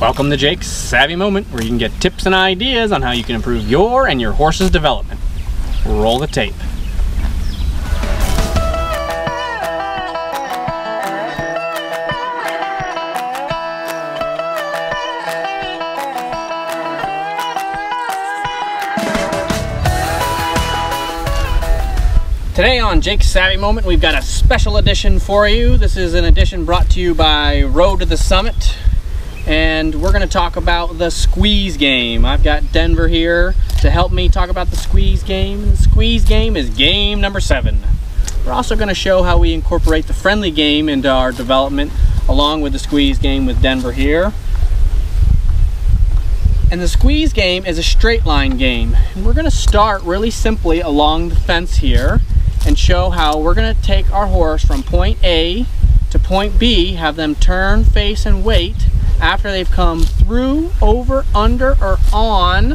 Welcome to Jake's Savvy Moment, where you can get tips and ideas on how you can improve your and your horse's development. Roll the tape. Today on Jake's Savvy Moment, we've got a special edition for you. This is an edition brought to you by Road to the Summit. And we're going to talk about the squeeze game. I've got Denver here to help me talk about the squeeze game. The squeeze game is game number 7. We're also going to show how we incorporate the friendly game into our development along with the squeeze game with Denver here. And the squeeze game is a straight line game. And we're going to start really simply along the fence here and show how we're going to take our horse from point A to point B, have them turn, face, and wait after they've come through, over, under, or on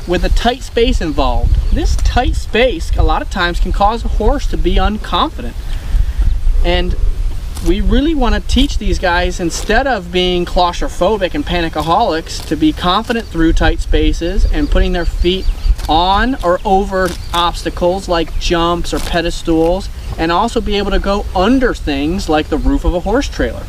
with a tight space involved. This tight space a lot of times can cause a horse to be unconfident. And we really want to teach these guys, instead of being claustrophobic and panicaholics, to be confident through tight spaces and putting their feet on or over obstacles like jumps or pedestals, and also be able to go under things like the roof of a horse trailer.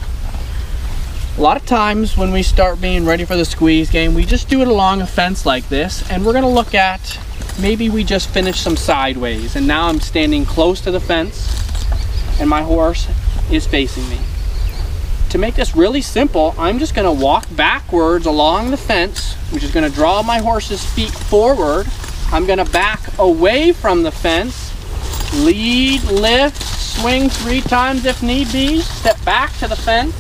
A lot of times when we start being ready for the squeeze game, we just do it along a fence like this, and we're going to look at, maybe we just finished some sideways and now I'm standing close to the fence and my horse is facing me. To make this really simple, I'm just going to walk backwards along the fence, which is going to draw my horse's feet forward. I'm going to back away from the fence, lead, lift, swing 3 times if need be, step back to the fence,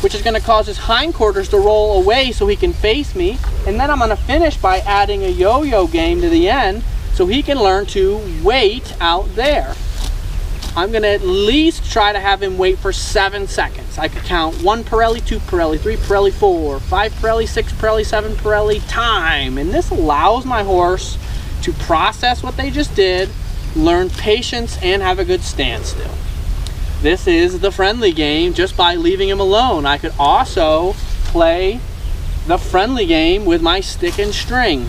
which is going to cause his hindquarters to roll away so he can face me. And then I'm going to finish by adding a yo-yo game to the end so he can learn to wait out there. I'm going to at least try to have him wait for 7 seconds. I could count 1 Pirelli, 2 Pirelli, 3 Pirelli, 4, 5 Pirelli, 6 Pirelli, 7 Pirelli, time. And this allows my horse to process what they just did, learn patience, and have a good standstill. This is the friendly game just by leaving him alone. I could also play the friendly game with my stick and string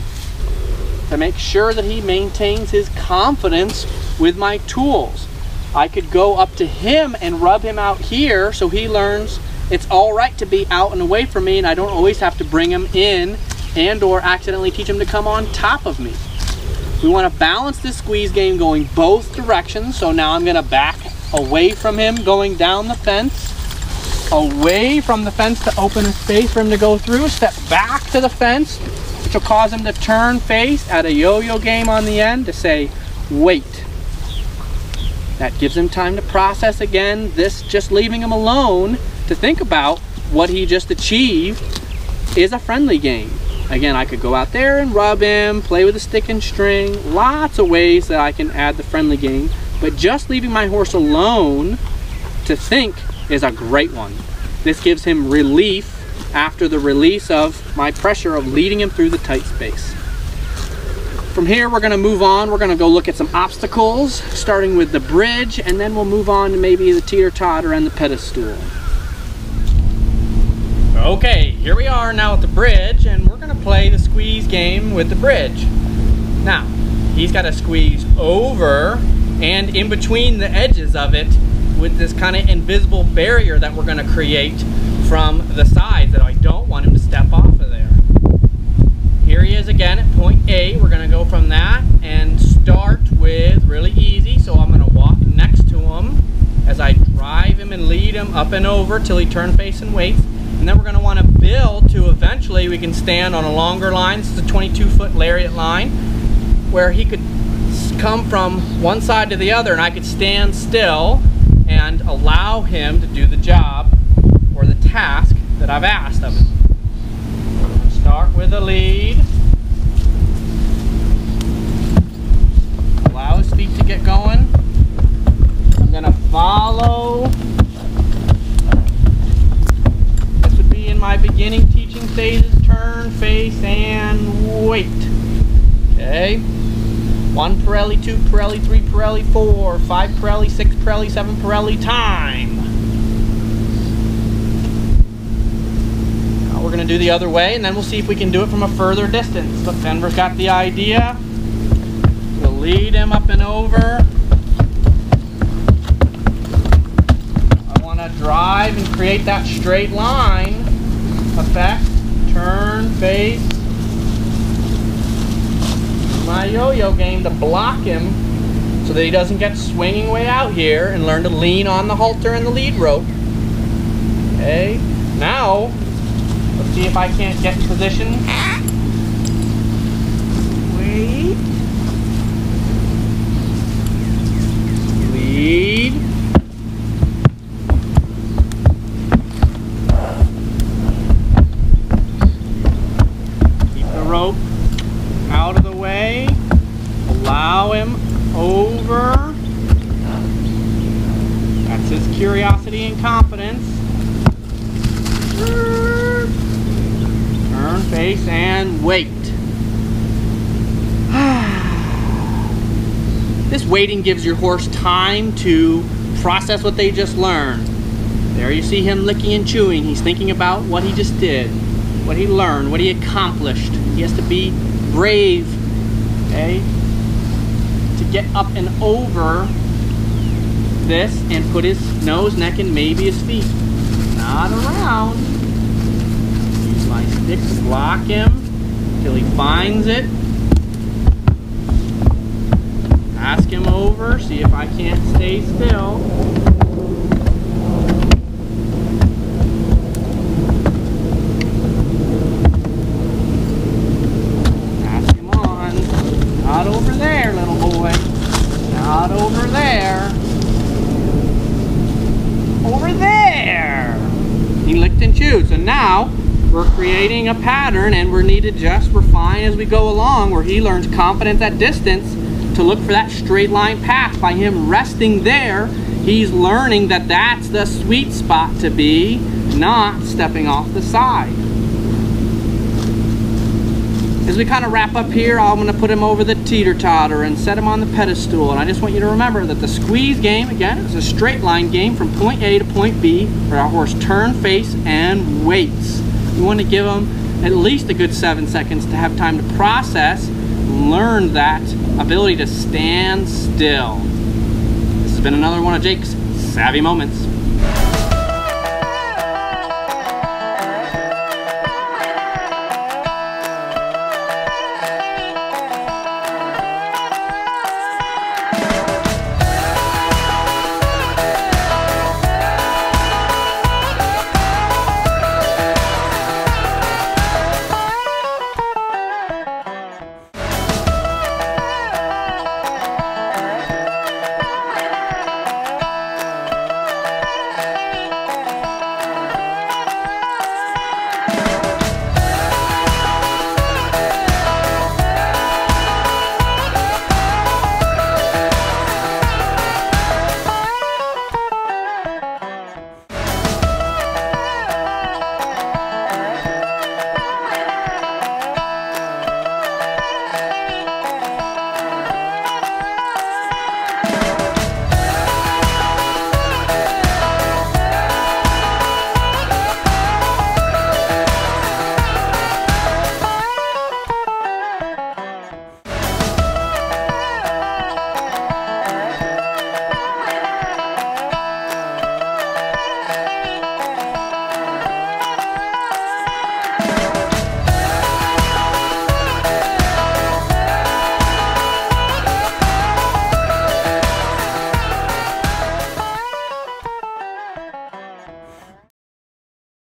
to make sure that he maintains his confidence with my tools. I could go up to him and rub him out here so he learns it's all right to be out and away from me, and I don't always have to bring him in and or accidentally teach him to come on top of me. We want to balance this squeeze game going both directions. So now I'm going to back away from him going down the fence, away from the fence to open a space for him to go through, step back to the fence, which will cause him to turn face, add a yo-yo game on the end to say wait. That gives him time to process again. This, just leaving him alone to think about what he just achieved, is a friendly game. Again, I could go out there and rub him, play with a stick and string, lots of ways that I can add the friendly game, but just leaving my horse alone to think is a great one. This gives him relief after the release of my pressure of leading him through the tight space. From here, we're going to move on. We're going to go look at some obstacles, starting with the bridge, and then we'll move on to maybe the teeter-totter and the pedestal. Okay, here we are now at the bridge, and we're going to play the squeeze game with the bridge. Now, he's got to squeeze over and in between the edges of it with this kind of invisible barrier that we're going to create from the sides that I don't want him to step off of there. Here he is again at point A. We're going to go from that and start with really easy. So I'm going to walk next to him as I drive him and lead him up and over till he turns face and waits. And then we're going to want to build to eventually we can stand on a longer line. This is a 22-foot lariat line where he could come from one side to the other and I could stand still and allow him to do the job or the task that I've asked of him. We're going to start with a lead. Allow his feet to get going. I'm going to follow. This would be in my beginning teaching phases. Turn, face, and wait. Okay. 1 Pirelli, 2 Pirelli, 3 Pirelli, 4, 5 Pirelli, 6 Pirelli, 7 Pirelli, time. do the other way, and then we'll see if we can do it from a further distance. Look, Denver's got the idea. We'll lead him up and over. I want to drive and create that straight line effect. Turn, face. My yo-yo game to block him so that he doesn't get swinging way out here, and learn to lean on the halter and the lead rope. Okay, now let's see if I can't get in position. Wait. Lead. Keep the rope out of the way. Allow him over. That's his curiosity and confidence. Turn, face, and wait. This waiting gives your horse time to process what they just learned. There you see him licking and chewing. He's thinking about what he just did, what he learned, what he accomplished. He has to be brave, okay, to get up and over this and put his nose, neck, and maybe his feet not around. Use my stick to block him till he finds it. Ask him over, see if I can't stay still. Ask him on. Not over there, little boy. Not over there. Over there. He licked and chewed. So now we're creating a pattern, and we need to just refine as we go along, where he learns confidence at distance to look for that straight line path. By him resting there, he's learning that that's the sweet spot to be, not stepping off the side. As we kind of wrap up here, I'm going to put him over the teeter-totter and set him on the pedestal. And I just want you to remember that the squeeze game, again, is a straight line game from point A to point B, where our horse turns, face, and waits. We want to give him at least a good 7 seconds to have time to process, learn that ability to stand still. This has been another one of Jake's Savvy Moments.